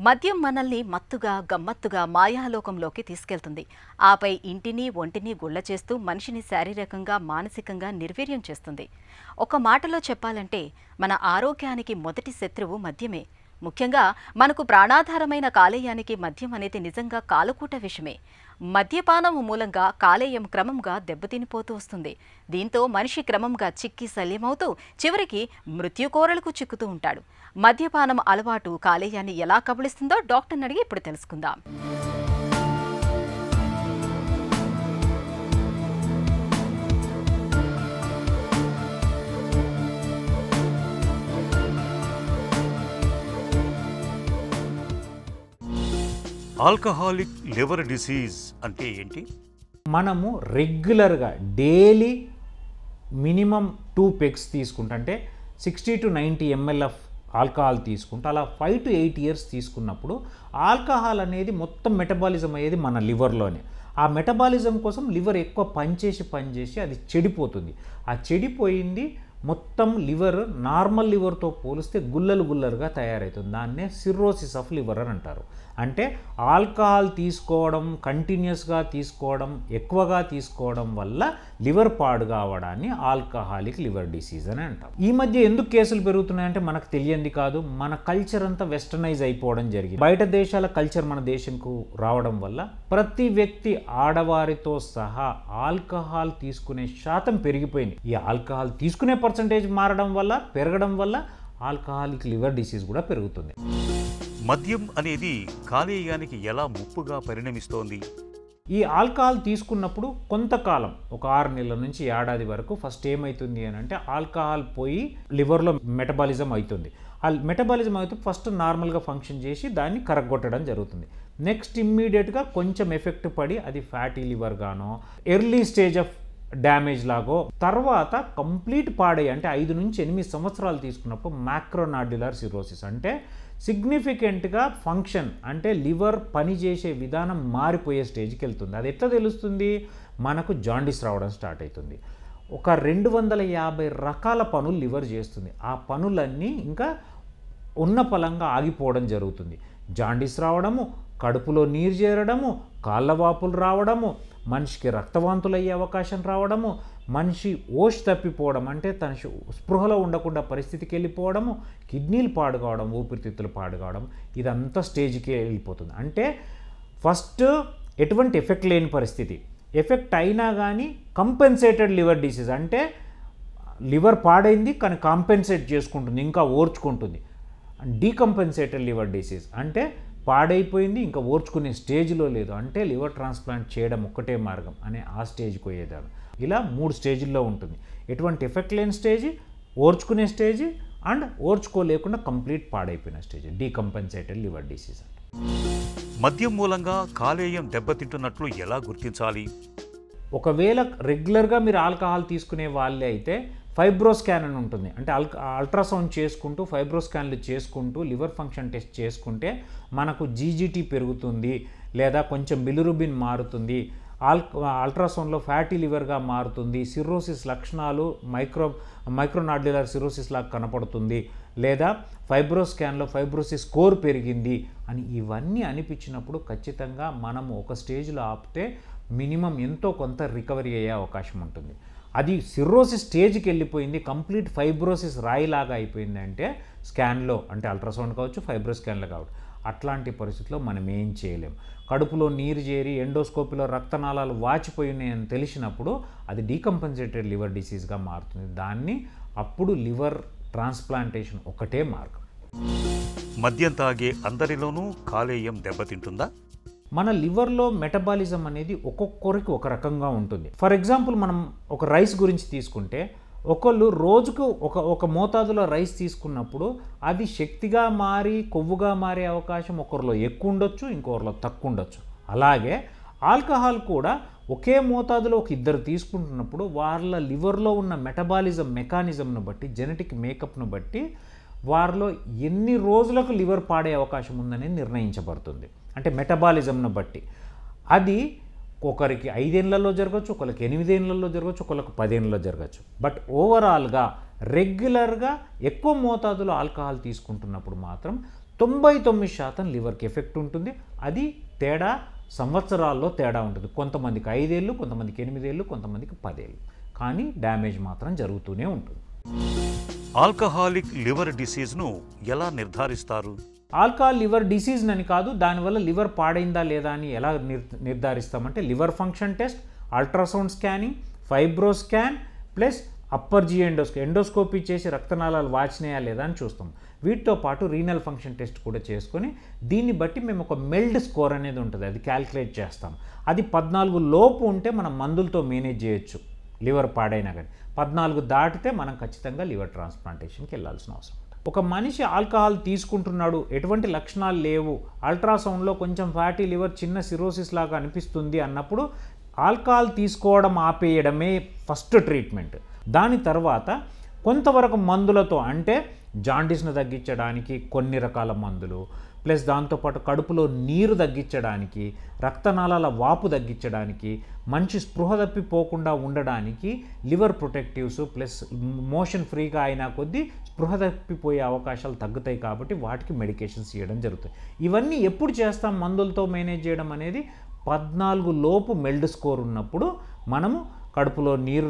మద్యం మనల్ని మత్తుగా గమ్మత్తుగా మాయాలోకంలోకి తీసుకెళ్తుంది. ఆపై ఇంటిని ఒంటిని గుళ్ళ చేస్తూ మనిషిని శారీరకంగా మానసికంగా నిర్వీర్యం చేస్తుంది. ఒక మాటలో చెప్పాలంటే మన ఆరోగ్యానికి మొదటి శత్రువు మద్యమే. ముఖ్యంగా మనకు ప్రాణాధారమైన కాలేయానికి మద్యం అనేది నిజంగా కాలకూట విషమే. మద్యపానం మూలంగా కాలేయం క్రమంగా దెబ్బతినిపోతూ వస్తుంది. దీంతో మనిషి క్రమంగా చిక్కి శల్యమవుతూ చివరికి మృత్యుకోరలకు చిక్కుతూ ఉంటాడు. మద్యపానం అలవాటు కాలేయాన్ని ఎలా కబళిస్తుందో డాక్టర్ని అడిగి ఇప్పుడు తెలుసుకుందాం. ఆల్కహాలిక్ లివర్ డిసీజ్ అంటే ఏంటి? మనము రెగ్యులర్గా డైలీ మినిమం 2 పెగ్స్ తీసుకుంటా, అంటే 60 to 90 ml ఆఫ్ ఆల్కహాల్ తీసుకుంటా, అలా 5 to 8 years తీసుకున్నప్పుడు ఆల్కహాల్ అనేది మొత్తం మెటబాలిజం అయ్యేది మన లివర్లోనే. ఆ మెటబాలిజం కోసం లివర్ ఎక్కువ పనిచేసి అది చెడిపోతుంది. ఆ చెడిపోయింది మొత్తం లివర్ నార్మల్ లివర్తో పోలిస్తే గుల్లలుగా తయారవుతుంది. దాన్నే సిర్రోసిస్ ఆఫ్ లివర్ అని అంటారు. అంటే ఆల్కహాల్ తీసుకోవడం, కంటిన్యూస్గా తీసుకోవడం, ఎక్కువగా తీసుకోవడం వల్ల లివర్ పాడు కావడాన్ని ఆల్కహాలిక్ లివర్ డిసీజ్ అని అంటాం. ఈ మధ్య ఎందుకు కేసులు పెరుగుతున్నాయంటే మనకు తెలియంది కాదు, మన కల్చర్ అంతా వెస్టర్నైజ్ అయిపోవడం జరిగింది. బయట దేశాల కల్చర్ మన దేశంకు రావడం వల్ల ప్రతి వ్యక్తి ఆడవారితో సహా ఆల్కహాల్ తీసుకునే శాతం పెరిగిపోయింది. ఈ ఆల్కహాల్ తీసుకునే పర్సంటేజ్ మారడం వల్ల, పెరగడం వల్ల ఆల్కహాలిక్ లివర్ డిసీజ్ కూడా పెరుగుతుంది. మద్యం అనేది కాలేయానికి ఎలా ముప్పుగా పరిణమిస్తోంది? ఈ ఆల్కహాల్ తీసుకున్నప్పుడు కొంతకాలం, ఒక 6 నెలల నుంచి ఏడాది వరకు ఫస్ట్ ఏమవుతుంది అని అంటే ఆల్కహాల్ పోయి లివర్లో మెటబాలిజం అవుతుంది. ఆ మెటబాలిజం అయితే ఫస్ట్ నార్మల్గా ఫంక్షన్ చేసి దాన్ని కరగొట్టడం జరుగుతుంది. నెక్స్ట్ ఇమ్మీడియట్గా కొంచెం ఎఫెక్ట్ పడి అది ఫ్యాటీ లివర్ గానో, ఎర్లీ స్టేజ్ ఆఫ్ డ్యామేజ్ లాగో, తర్వాత కంప్లీట్ పాడయ్యి అంటే 5 నుంచి 8 సంవత్సరాలు తీసుకున్నప్పుడు మ్యాక్రోనాడ్యులర్ సిరోసిస్ అంటే సిగ్నిఫికెంట్గా ఫంక్షన్ అంటే లివర్ పనిచేసే విధానం మారిపోయే స్టేజ్కి వెళ్తుంది. అది ఎట్లా తెలుస్తుంది? మనకు జాండీస్ రావడం స్టార్ట్ అవుతుంది. ఒక 250 రకాల పనులు లివర్ చేస్తుంది. ఆ పనులన్నీ ఇంకా ఉన్న పలంగా ఆగిపోవడం జరుగుతుంది. జాండీస్ రావడము, కడుపులో నీరు చేరడము, కాళ్ళవాపులు రావడము, మనిషికి రక్తవాంతులు అయ్యే అవకాశం రావడము, మనిషి ఓష్ తప్పిపోవడం అంటే తన స్పృహలో ఉండకుండా పరిస్థితికి వెళ్ళిపోవడము, కిడ్నీలు పాడు కావడం, ఊపిరితిత్తులు పాడు కావడం, ఇదంతా స్టేజ్కి వెళ్ళిపోతుంది. అంటే ఫస్ట్ ఎటువంటి ఎఫెక్ట్ లేని పరిస్థితి, ఎఫెక్ట్ అయినా కానీ కంపెన్సేటెడ్ లివర్ డిసీజ్ అంటే లివర్ పాడైంది కానీ కాంపెన్సేట్ చేసుకుంటుంది, ఇంకా ఓర్చుకుంటుంది. డీకంపెన్సేటెడ్ లివర్ డిసీజ్ అంటే పాడైపోయింది ఇంకా ఓర్చుకునే స్టేజ్లో లేదు, అంటే లివర్ ట్రాన్స్ప్లాంట్ చేయడం ఒక్కటే మార్గం అనే ఆ స్టేజ్కి పోయేదాన్ని. ఇలా 3 స్టేజ్ల్లో ఉంటుంది. ఎటువంటి ఎఫెక్ట్ లేని స్టేజ్, ఓర్చుకునే స్టేజ్ అండ్ ఓర్చుకోలేకుండా కంప్లీట్ పాడైపోయిన స్టేజ్, డీకంపెన్సేటెడ్ లివర్ డిసీజ్. మద్యం మూలంగా కాలేయం దెబ్బతింటున్నట్లు ఎలా గుర్తించాలి? ఒకవేళ రెగ్యులర్గా మీరు ఆల్కహాల్ తీసుకునే వాళ్ళే అయితే ఫైబ్రోస్కాన్ అని ఉంటుంది. అంటే అల్ట్రాసౌండ్ చేసుకుంటూ, ఫైబ్రోస్కాన్లు చేసుకుంటూ, లివర్ ఫంక్షన్ టెస్ట్ చేసుకుంటే మనకు జీజీటీ పెరుగుతుంది లేదా కొంచెం బిలిరుబిన్ మారుతుంది, అల్ట్రాసౌండ్లో ఫ్యాటీ లివర్గా మారుతుంది, సిర్రోసిస్ లక్షణాలు మైక్రోనాడ్యులర్ సిర్రోసిస్ లాగా కనపడుతుంది, లేదా ఫైబ్రోస్కాన్లో ఫైబ్రోసిస్ స్కోర్ పెరిగింది అని ఇవన్నీ అనిపించినప్పుడు ఖచ్చితంగా మనము ఒక స్టేజ్లో ఆపితే మినిమం ఎంతో కొంత రికవరీ అయ్యే అవకాశం ఉంటుంది. అది సిర్రోసిస్ స్టేజ్కి వెళ్ళిపోయింది, కంప్లీట్ ఫైబ్రోసిస్ రాయిలాగా అయిపోయింది అంటే స్కాన్లో అంటే అల్ట్రాసౌండ్ కావచ్చు, ఫైబ్రోస్కాన్లో కావచ్చు, అట్లాంటి పరిస్థితుల్లో మనం ఏం చేయలేం. కడుపులో నీరు చేరి ఎండోస్కోపీలో రక్తనాళాలు వాచిపోయి ఉన్నాయని తెలిసినప్పుడు అది డీకంపెన్సేటెడ్ లివర్ డిసీజ్గా మారుతుంది. దాన్ని అప్పుడు లివర్ ట్రాన్స్ప్లాంటేషన్ ఒకటే మార్గం. మద్యం తాగే అందరిలోనూ కాలేయం దెబ్బతింటుందా? మన లివర్లో మెటబాలిజం అనేది ఒక్కొక్కరికి ఒక రకంగా ఉంటుంది. ఫర్ ఎగ్జాంపుల్ మనం ఒక రైస్ గురించి తీసుకుంటే, ఒకళ్ళు రోజుకు ఒక మోతాదులో రైస్ తీసుకున్నప్పుడు అది శక్తిగా మారి కొవ్వుగా మారే అవకాశం ఒకరిలో ఎక్కువ ఉండొచ్చు, ఇంకొకరిలో తక్కువ ఉండొచ్చు. అలాగే ఆల్కహాల్ కూడా ఒకే మోతాదులో ఒక 2 తీసుకుంటున్నప్పుడు వాళ్ళ లివర్లో ఉన్న మెటబాలిజం మెకానిజంను బట్టి, జెనెటిక్ మేకప్ను బట్టి వారిలో ఎన్ని రోజులకు లివర్ పాడే అవకాశం ఉందనేది నిర్ణయించబడుతుంది. అంటే మెటబాలిజంను బట్టి అది ఒకరికి 5 ఏళ్లలో జరగచ్చు, ఒకరికి 8 ఏళ్లలో జరగచ్చు, ఒకరికి 10 ఏళ్లలో జరగచ్చు. బట్ ఓవరాల్గా రెగ్యులర్గా ఎక్కువ మోతాదులో ఆల్కహాల్ తీసుకుంటున్నప్పుడు మాత్రం 99% లివర్కి ఎఫెక్ట్ ఉంటుంది. అది తేడా సంవత్సరాల్లో తేడా ఉంటుంది. కొంతమందికి 5 ఏళ్ళు, కొంతమందికి 8 ఏళ్ళు, కొంతమందికి 10 ఏళ్ళు, కానీ డ్యామేజ్ మాత్రం జరుగుతూనే ఉంటుంది. ఆల్కహాలిక్ లివర్ డిసీజ్ను ఎలా నిర్ధారిస్తారు? ఆల్కహాల్ లివర్ డిసీజ్ అని కాదు, దానివల్ల లివర్ పాడైందా లేదా అని ఎలా నిర్ధారిస్తామంటే liver function test, ultrasound scanning, fibro scan plus upper G endoscopy చేసి రక్తనాళాలు వాచినాయా లేదా అని చూస్తాం. వీటితో పాటు రీనల్ ఫంక్షన్ టెస్ట్ కూడా చేసుకొని దీన్ని బట్టి మేము ఒక మెల్డ్ స్కోర్ అనేది ఉంటుంది, అది క్యాల్కులేట్ చేస్తాం. అది 14 లోపు ఉంటే మనం మందులతో మేనేజ్ చేయొచ్చు లివర్ పాడైనా కానీ. 14 దాటితే మనం ఖచ్చితంగా లివర్ ట్రాన్స్ప్లాంటేషన్కి వెళ్ళాల్సిన అవసరం ఉంటుంది. ఒక మనిషి ఆల్కహాల్ తీసుకుంటున్నాడు, ఎటువంటి లక్షణాలు లేవు, అల్ట్రాసౌండ్లో కొంచెం ఫ్యాటీ లివర్, చిన్న సిరోసిస్ లాగా అనిపిస్తుంది అన్నప్పుడు ఆల్కహాల్ తీసుకోవడం ఆపేయడమే ఫస్ట్ ట్రీట్మెంట్. దాని తర్వాత కొంతవరకు మందులతో, అంటే జాండీస్ను తగ్గించడానికి కొన్ని రకాల మందులు, ప్లస్ దాంతోపాటు కడుపులో నీరు తగ్గించడానికి, రక్తనాళాల వాపు తగ్గించడానికి, మంచి స్పృహ తప్పిపోకుండా ఉండడానికి లివర్ ప్రొటెక్టివ్స్ ప్లస్ మోషన్ ఫ్రీగా అయినా కొద్దీ స్పృహ తప్పిపోయే అవకాశాలు తగ్గుతాయి కాబట్టి వాటికి మెడికేషన్స్ ఇవ్వడం జరుగుతాయి. ఇవన్నీ ఎప్పుడు చేస్తాం మందులతో మేనేజ్ చేయడం అనేది 14 లోపు మెల్డ్ స్కోర్ ఉన్నప్పుడు మనము కడుపులో నీరు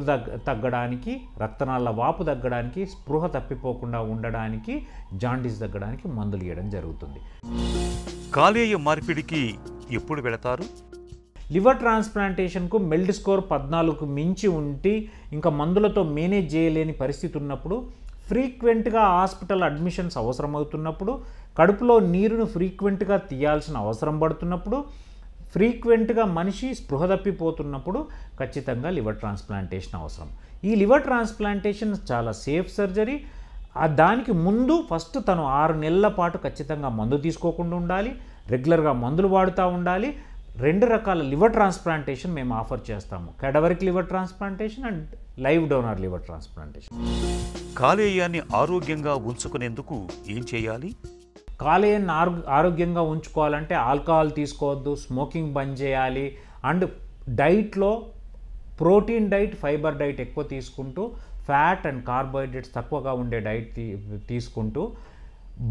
తగ్గడానికి, రక్తనాళాల వాపు తగ్గడానికి, స్పృహ తప్పిపోకుండా ఉండడానికి, జాండీస్ తగ్గడానికి మందులు ఇవ్వడం జరుగుతుంది. కాలేయ మార్పిడికి ఎప్పుడు వెళతారు? లివర్ ట్రాన్స్ప్లాంటేషన్కు మెల్డ్ స్కోర్ 14కు మించి ఉండి ఇంకా మందులతో మేనేజ్ చేయలేని పరిస్థితి ఉన్నప్పుడు, ఫ్రీక్వెంట్గా హాస్పిటల్ అడ్మిషన్స్ అవసరమవుతున్నప్పుడు, కడుపులో నీరును ఫ్రీక్వెంట్గా తీయాల్సిన అవసరం పడుతున్నప్పుడు, ఫ్రీక్వెంట్గా మనిషి స్పృహ తప్పిపోతున్నప్పుడు ఖచ్చితంగా లివర్ ట్రాన్స్ప్లాంటేషన్ అవసరం. ఈ లివర్ ట్రాన్స్ప్లాంటేషన్ చాలా సేఫ్ సర్జరీ. దానికి ముందు ఫస్ట్ తను 6 నెలల పాటు ఖచ్చితంగా మందు తీసుకోకుండా ఉండాలి, రెగ్యులర్గా మందులు వాడుతూ ఉండాలి. 2 రకాల లివర్ ట్రాన్స్ప్లాంటేషన్ మేము ఆఫర్ చేస్తాము, cadaveric liver transplantation and live donor liver transplantation. కాలేయాన్ని ఆరోగ్యంగా ఉంచుకునేందుకు ఏం చేయాలి? కాలేయాన్ని ఆరోగ్యంగా ఉంచుకోవాలంటే ఆల్కహాల్ తీసుకోవద్దు, స్మోకింగ్ బంద్ చేయాలి, అండ్ డైట్లో ప్రోటీన్ డైట్, ఫైబర్ డైట్ ఎక్కువ తీసుకుంటూ, ఫ్యాట్ అండ్ కార్బోహైడ్రేట్స్ తక్కువగా ఉండే డైట్ తీసుకుంటూ,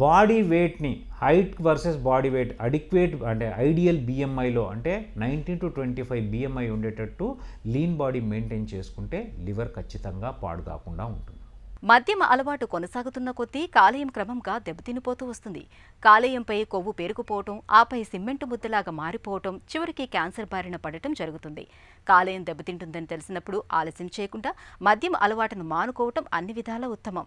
బాడీ వెయిట్ని height versus body weight adequate అంటే ఐడియల్ బిఎంఐలో అంటే 19 to 25 బిఎంఐ ఉండేటట్టు లీన్ బాడీ మెయింటైన్ చేసుకుంటే లివర్ ఖచ్చితంగా పాడు కాకుండా ఉంటుంది. మద్యం అలవాటు కొనసాగుతున్న కొద్దీ కాలేయం క్రమంగా దెబ్బతినిపోతూ వస్తుంది. కాలేయంపై కొవ్వు పేరుకుపోవటం, ఆపై సిమెంటు ముద్దలాగా మారిపోవటం, చివరికి క్యాన్సర్ బారిన పడటం జరుగుతుంది. కాలేయం దెబ్బతింటుందని తెలిసినప్పుడు ఆలస్యం చేయకుండా మద్యం అలవాటును మానుకోవటం అన్ని విధాలా ఉత్తమం.